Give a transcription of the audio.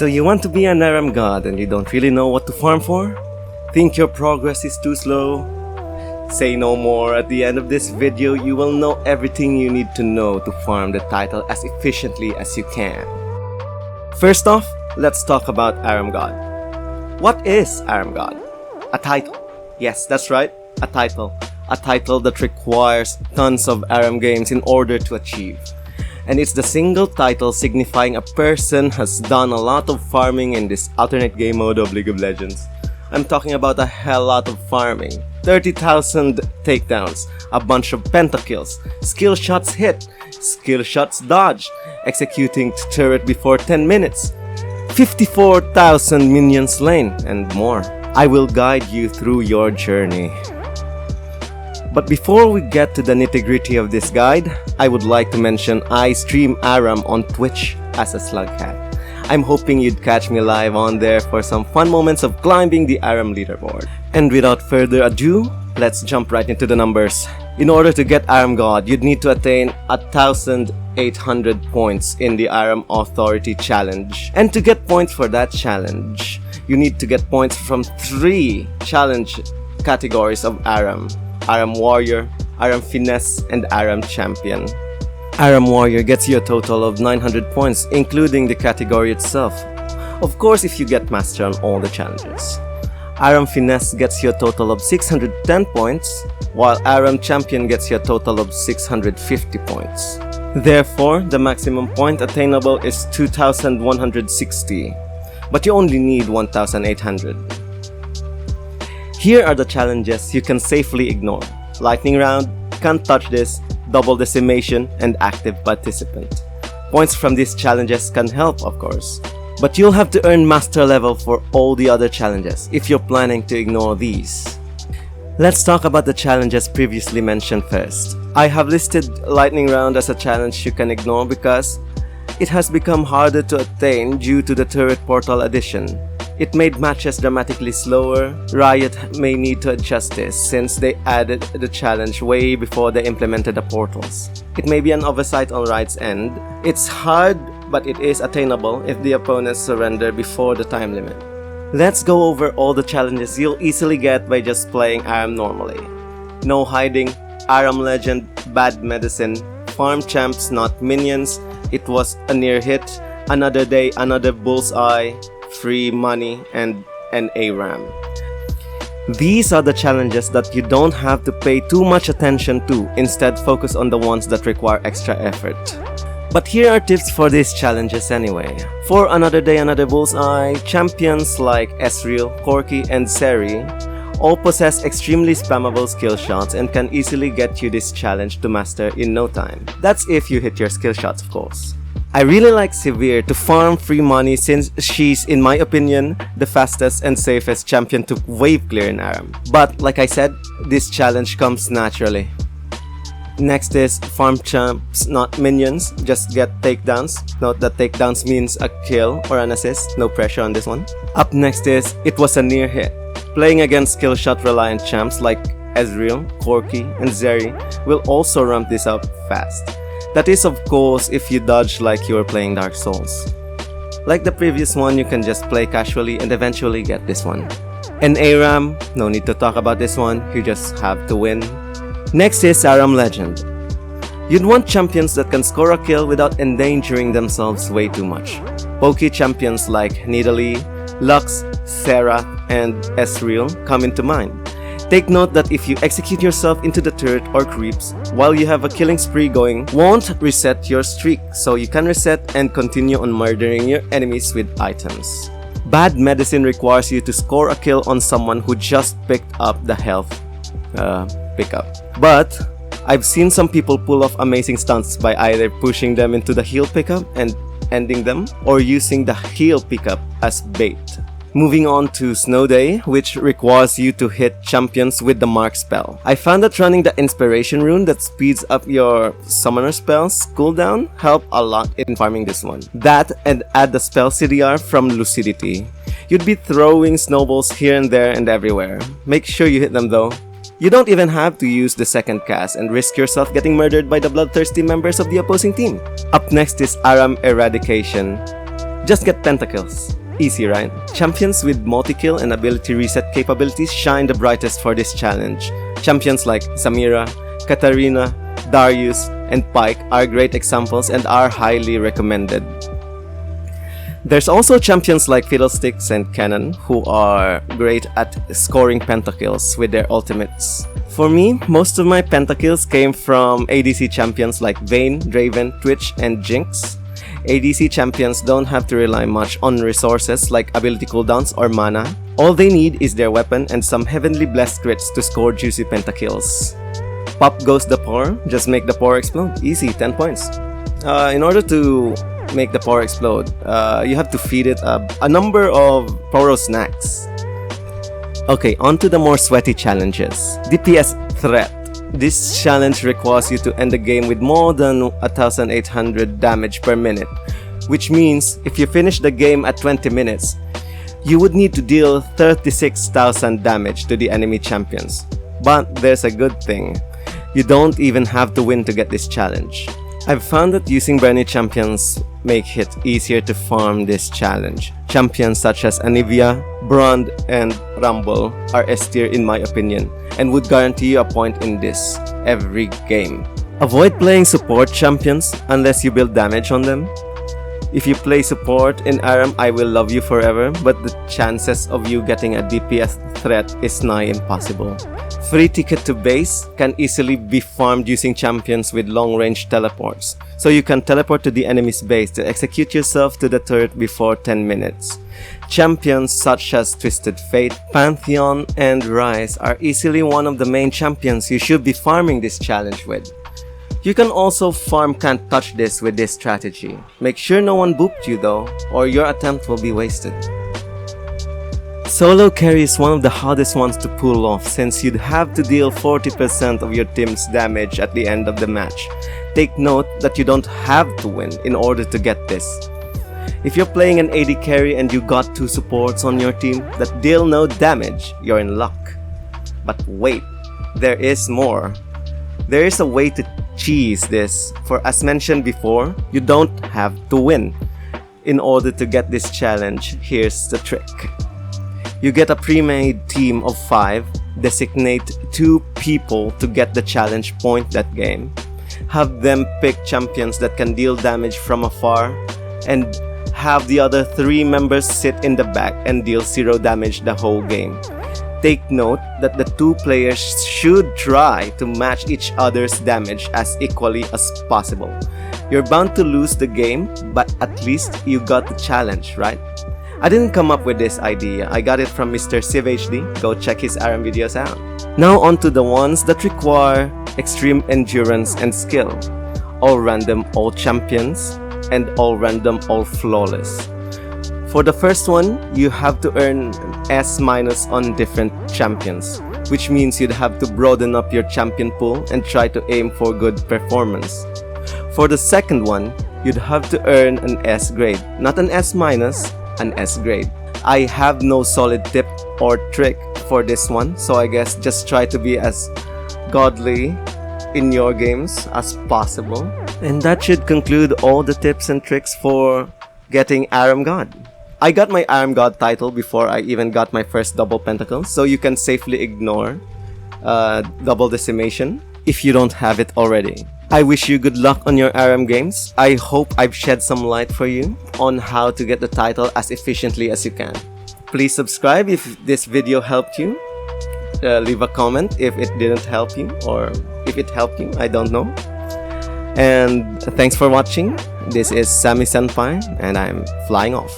So you want to be an ARAM god and you don't really know what to farm for? Think your progress is too slow? Say no more. At the end of this video, you will know everything you need to know to farm the title as efficiently as you can. First off, let's talk about ARAM God. What is ARAM God? A title. Yes, that's right, a title. A title that requires tons of ARAM games in order to achieve. And it's the single title signifying a person has done a lot of farming in this alternate game mode of League of Legends. I'm talking about a hell lot of farming. 30,000 takedowns, a bunch of pentakills, skill shots hit, skill shots dodged, executing turret before 10 minutes, 54,000 minions slain, and more. I will guide you through your journey. But before we get to the nitty-gritty of this guide, I would like to mention I stream ARAM on Twitch as a Slugcat. I'm hoping you'd catch me live on there for some fun moments of climbing the ARAM leaderboard. And without further ado, let's jump right into the numbers. In order to get ARAM God, you'd need to attain 1,800 points in the ARAM Authority Challenge. And to get points for that challenge, you need to get points from 3 challenge categories of ARAM. ARAM Warrior, ARAM Finesse, and ARAM Champion. ARAM Warrior gets you a total of 900 points, including the category itself. Of course, if you get Master on all the challenges. ARAM Finesse gets you a total of 610 points, while ARAM Champion gets you a total of 650 points. Therefore, the maximum point attainable is 2,160, but you only need 1,800. Here are the challenges you can safely ignore. Lightning Round, Can't Touch This, Double Decimation, and Active Participant. Points from these challenges can help, of course, but you'll have to earn master level for all the other challenges if you're planning to ignore these. Let's talk about the challenges previously mentioned first. I have listed Lightning Round as a challenge you can ignore because it has become harder to attain due to the turret portal addition. It made matches dramatically slower. Riot may need to adjust this since they added the challenge way before they implemented the portals. It may be an oversight on Riot's end. It's hard, but it is attainable if the opponents surrender before the time limit. Let's go over all the challenges you'll easily get by just playing ARAM normally. No hiding, ARAM Legend, Bad Medicine, Farm Champs not Minions, It Was a Near Hit, Another Day, Another Bullseye, Free Money, and an ARAM. These are the challenges that you don't have to pay too much attention to, instead focus on the ones that require extra effort. But here are tips for these challenges anyway. For Another Day, Another Bullseye, champions like Ezreal, Corki, and Seri all possess extremely spammable skill shots and can easily get you this challenge to master in no time. That's if you hit your skill shots, of course. I really like Severe to farm free money since she's, in my opinion, the fastest and safest champion to wave clear in ARAM. But like I said, this challenge comes naturally. Next is Farm Champs not Minions, just get takedowns. Note that takedowns means a kill or an assist, no pressure on this one. Up next is It Was a Near Hit. Playing against skill shot reliant champs like Ezreal, Corki, and Zeri will also ramp this up fast. That is, of course, if you dodge like you were playing Dark Souls. Like the previous one, you can just play casually and eventually get this one. And ARAM, no need to talk about this one, you just have to win. Next is ARAM Legend. You'd want champions that can score a kill without endangering themselves way too much. Pokey champions like Nidalee, Lux, Seraph, and Ezreal come into mind. Take note that if you execute yourself into the turret or creeps while you have a killing spree going, won't reset your streak, so you can reset and continue on murdering your enemies with items. Bad Medicine requires you to score a kill on someone who just picked up the health pickup. But I've seen some people pull off amazing stunts by either pushing them into the heal pickup and ending them, or using the heal pickup as bait. Moving on to Snow Day, which requires you to hit champions with the Mark spell. I found that running the Inspiration rune that speeds up your summoner spells cooldown help a lot in farming this one. That and add the spell CDR from Lucidity. You'd be throwing snowballs here and there and everywhere. Make sure you hit them though. You don't even have to use the second cast and risk yourself getting murdered by the bloodthirsty members of the opposing team. Up next is ARAM Eradication. Just get pentakills. Easy, right? Champions with multi-kill and ability reset capabilities shine the brightest for this challenge. Champions like Samira, Katarina, Darius, and Pike are great examples and are highly recommended. There's also champions like Fiddlesticks and Cannon who are great at scoring pentakills with their ultimates. For me, most of my pentakills came from ADC champions like Vayne, Draven, Twitch, and Jinx. ADC champions don't have to rely much on resources like ability cooldowns or mana. All they need is their weapon and some heavenly blessed crits to score juicy pentakills. Pop goes the power, just make the power explode. Easy, 10 points. In order to make the power explode, you have to feed it a number of Poro snacks. Okay, on to the more sweaty challenges. DPS Threat. This challenge requires you to end the game with more than 1800 damage per minute, which means if you finish the game at 20 minutes, you would need to deal 36,000 damage to the enemy champions. But there's a good thing. You don't even have to win to get this challenge. I've found that using Branny champions make it easier to farm this challenge. Champions such as Anivia, Brand, and Rumble are S tier in my opinion and would guarantee you a point in this every game. Avoid playing support champions unless you build damage on them. If you play support in ARAM, I will love you forever, but the chances of you getting a DPS threat is nigh impossible. Free ticket to base can easily be farmed using champions with long-range teleports, so you can teleport to the enemy's base to execute yourself to the turret before 10 minutes. Champions such as Twisted Fate, Pantheon, and Rise are easily one of the main champions you should be farming this challenge with. You can also farm Can't Touch This with this strategy. Make sure no one booped you though, or your attempt will be wasted. Solo carry is one of the hardest ones to pull off since you'd have to deal 40% of your team's damage at the end of the match. Take note that you don't have to win in order to get this. If you're playing an AD carry and you got 2 supports on your team that deal no damage, you're in luck. But wait, there is more. There is a way to cheese this, for as mentioned before, you don't have to win. In order to get this challenge, here's the trick. You get a pre-made team of 5, designate 2 people to get the challenge point that game, have them pick champions that can deal damage from afar, and have the other 3 members sit in the back and deal 0 damage the whole game. Take note that the 2 players should try to match each other's damage as equally as possible. You're bound to lose the game, but at least you got the challenge, right? I didn't come up with this idea, I got it from Mr. CivHD, go check his ARAM videos out. Now on to the ones that require extreme endurance and skill. All random, all champions, and all random, all flawless. For the first one, you have to earn an S- on different champions, which means you'd have to broaden up your champion pool and try to aim for good performance. For the second one, you'd have to earn an S grade, not an S-, an S grade. I have no solid tip or trick for this one, so I guess just try to be as godly in your games as possible. And that should conclude all the tips and tricks for getting ARAM God. I got my ARAM God title before I even got my first double pentacle, so you can safely ignore double decimation if you don't have it already. I wish you good luck on your ARAM games. I hope I've shed some light for you on how to get the title as efficiently as you can. Please subscribe if this video helped you. Leave a comment if it didn't help you, or if it helped you, I don't know. And thanks for watching. This is Sammy Senpai, and I'm flying off.